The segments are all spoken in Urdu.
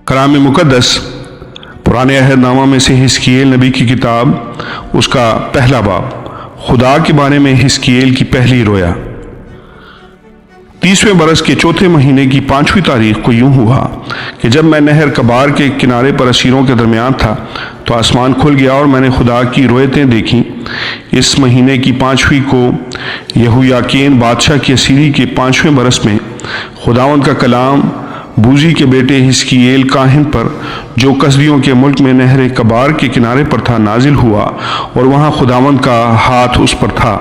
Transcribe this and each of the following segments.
کلام مقدس پرانے عہد نامہ میں سے حزقیل نبی کی کتاب، اس کا پہلا باب، خدا کے بارے میں حزقیل کی پہلی رویا۔ 30ویں برس کے چوتھے مہینے کی 5ویں تاریخ کو یوں ہوا کہ جب میں نہر کبار کے کنارے پر اسیروں کے درمیان تھا تو آسمان کھل گیا اور میں نے خدا کی رویتیں دیکھیں۔ اس مہینے کی 5ویں کو یہویاکین بادشاہ کی اسیری کے 5ویں برس میں خداوند کا کلام بوزی کے بیٹے حزقیل کاہن پر، جو کسدیوں کے ملک میں نہر کبار کے کنارے پر تھا، نازل ہوا، اور وہاں خداوند کا ہاتھ اس پر تھا۔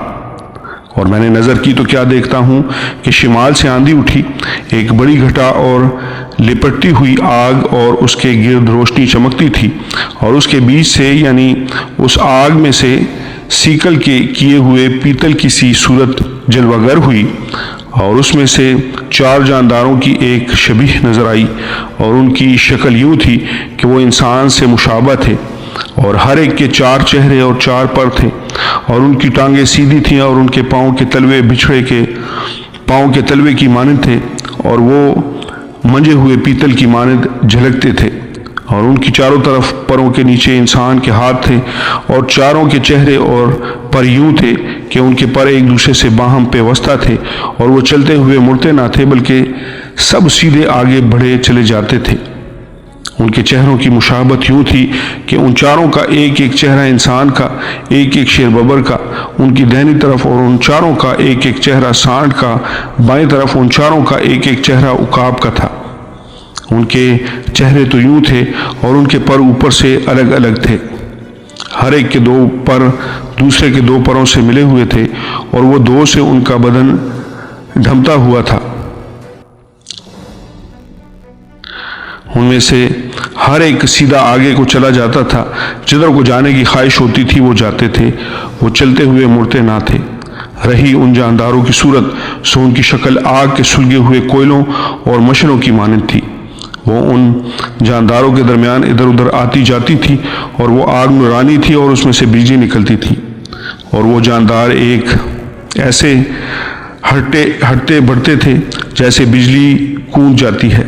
اور میں نے نظر کی تو کیا دیکھتا ہوں کہ شمال سے آندھی اٹھی، ایک بڑی گھٹا اور لپٹتی ہوئی آگ، اور اس کے گرد روشنی چمکتی تھی، اور اس کے بیچ سے یعنی اس آگ میں سے سیکل کے کیے ہوئے پیتل کی سی صورت جلوہ گر ہوئی، اور اس میں سے 4 جانداروں کی ایک شبیہ نظر آئی، اور ان کی شکل یوں تھی کہ وہ انسان سے مشابہ تھے، اور ہر ایک کے 4 چہرے اور 4 پر تھے، اور ان کی ٹانگیں سیدھی تھیں، اور ان کے پاؤں کے تلوے بچھڑے کے پاؤں کے تلوے کی مانند تھے، اور وہ منجے ہوئے پیتل کی مانند جھلکتے تھے، اور ان کی چاروں طرف پروں کے نیچے انسان کے ہاتھ تھے، اور چاروں کے چہرے اور پر یوں تھے کہ ان کے پر ایک دوسرے سے باہم پیوستہ تھے، اور وہ چلتے ہوئے مڑتے نہ تھے بلکہ سب سیدھے آگے بڑھے چلے جاتے تھے۔ ان کے چہروں کی مشابہت یوں تھی کہ ان چاروں کا ایک ایک چہرہ انسان کا، ایک ایک شیر ببر کا ان کی دہنی طرف، اور ان چاروں کا ایک ایک چہرہ سانڈ کا بائیں طرف، ان چاروں کا ایک ایک چہرہ عقاب کا تھا۔ ان کے چہرے تو یوں تھے، اور ان کے پر اوپر سے الگ الگ تھے، ہر ایک کے 2 پر دوسرے کے 2 پروں سے ملے ہوئے تھے، اور وہ 2 سے ان کا بدن ڈھمتا ہوا تھا۔ ان میں سے ہر ایک سیدھا آگے کو چلا جاتا تھا، جدھر کو جانے کی خواہش ہوتی تھی وہ جاتے تھے، وہ چلتے ہوئے مڑتے نہ تھے۔ رہی ان جانداروں کی صورت، سو ان کی شکل آگ کے سلگے ہوئے کوئلوں اور مشنوں کی مانند تھی۔ وہ ان جانداروں کے درمیان ادھر ادھر آتی جاتی تھی، اور وہ آگ نورانی تھی، اور اس میں سے بجلی نکلتی تھی، اور وہ جاندار ایک ایسے ہٹتے بڑھتے تھے جیسے بجلی کونج جاتی ہے۔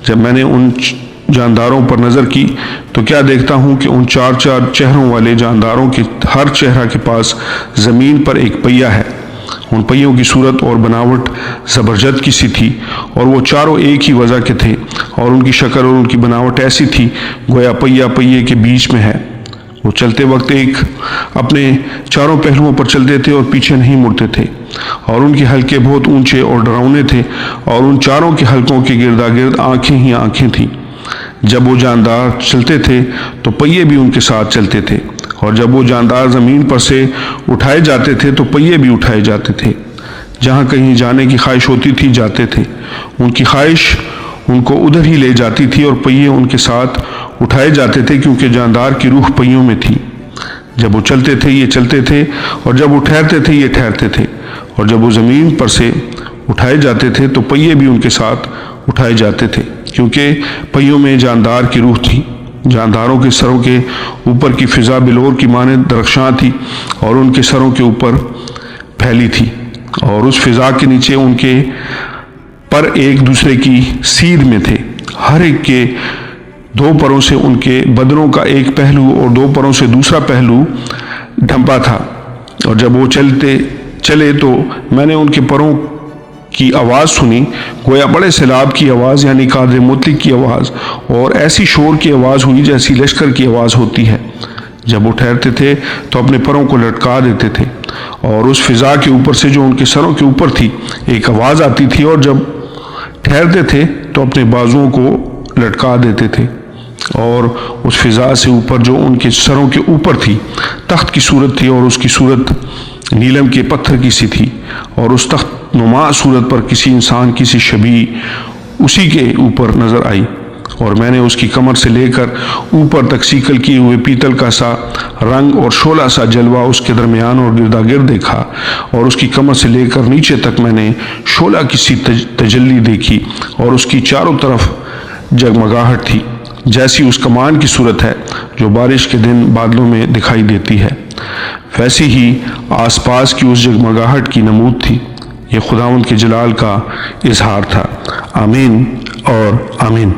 جب میں نے ان جانداروں پر نظر کی تو کیا دیکھتا ہوں کہ ان 4 چہروں والے جانداروں کے ہر چہرہ کے پاس زمین پر ایک پہیہ ہے۔ ان پہیوں کی صورت اور بناوٹ زبرجد کی سی تھی، اور وہ چاروں ایک ہی وضع کے تھے، اور ان کی شکل اور ان کی بناوٹ ایسی تھی گویا پہیہ پہیے کے بیچ میں ہے۔ وہ چلتے وقت ایک اپنے 4 پہلوؤں پر چلتے تھے اور پیچھے نہیں مڑتے تھے، اور ان کے حلقے بہت اونچے اور ڈراؤنے تھے، اور ان 4 کے حلقوں کے گردا گرد آنکھیں ہی آنکھیں تھیں۔ جب وہ جاندار چلتے تھے تو پہیے بھی ان کے ساتھ چلتے تھے، اور جب وہ جاندار زمین پر سے اٹھائے جاتے تھے تو پہیے بھی اٹھائے جاتے تھے۔ جہاں کہیں جانے کی خواہش ہوتی تھی جاتے تھے، ان کی خواہش ان کو ادھر ہی لے جاتی تھی، اور پہیے ان کے ساتھ اٹھائے جاتے تھے، کیونکہ جاندار کی روح پہیوں میں تھی۔ جب وہ چلتے تھے یہ چلتے تھے، اور جب وہ ٹھہرتے تھے یہ ٹھہرتے تھے، اور جب وہ زمین پر سے اٹھائے جاتے تھے تو پہیے بھی ان کے ساتھ اٹھائے جاتے تھے، کیونکہ پہیوں میں جاندار کی روح تھی۔ جانداروں کے سروں کے اوپر کی فضا بلور کی مانند درخشاں تھی، اور ان کے سروں کے اوپر پھیلی تھی، اور اس فضا کے نیچے ان کے پر ایک دوسرے کی سیدھ میں تھے۔ ہر ایک کے 2 پروں سے ان کے بدنوں کا ایک پہلو اور 2 پروں سے دوسرا پہلو ڈھمپا تھا، اور جب وہ چلے تو میں نے ان کے پروں کی آواز سنی، گویا بڑے سیلاب کی آواز، یعنی قادر مطلق کی آواز، اور ایسی شور کی آواز ہوئی جیسی لشکر کی آواز ہوتی ہے۔ جب وہ ٹھہرتے تھے تو اپنے پروں کو لٹکا دیتے تھے، اور اس فضا کے اوپر سے جو ان کے سروں کے اوپر تھی ایک آواز آتی تھی، اور جب ٹھہرتے تھے تو اپنے بازوؤں کو لٹکا دیتے تھے، اور اس فضا سے اوپر جو ان کے سروں کے اوپر تھی تخت کی صورت تھی، اور اس کی صورت نیلم کے پتھر کی سی تھی، اور اس تخت نما صورت پر کسی انسان کی سی شبیہ اسی کے اوپر نظر آئی، اور میں نے اس کی کمر سے لے کر اوپر تک سیکل کیے ہوئے پیتل کا سا رنگ اور شعلہ سا جلوہ اس کے درمیان اور گردا گرد دیکھا، اور اس کی کمر سے لے کر نیچے تک میں نے شعلہ کی سی تجلی دیکھی، اور اس کی چاروں طرف جگمگاہٹ تھی جیسی اس کمان کی صورت ہے جو بارش کے دن بادلوں میں دکھائی دیتی ہے، ویسی ہی آس پاس کی اس جگمگاہٹ کی نمود تھی۔ یہ خداوند کے جلال کا اظہار تھا۔ آمین اور آمین۔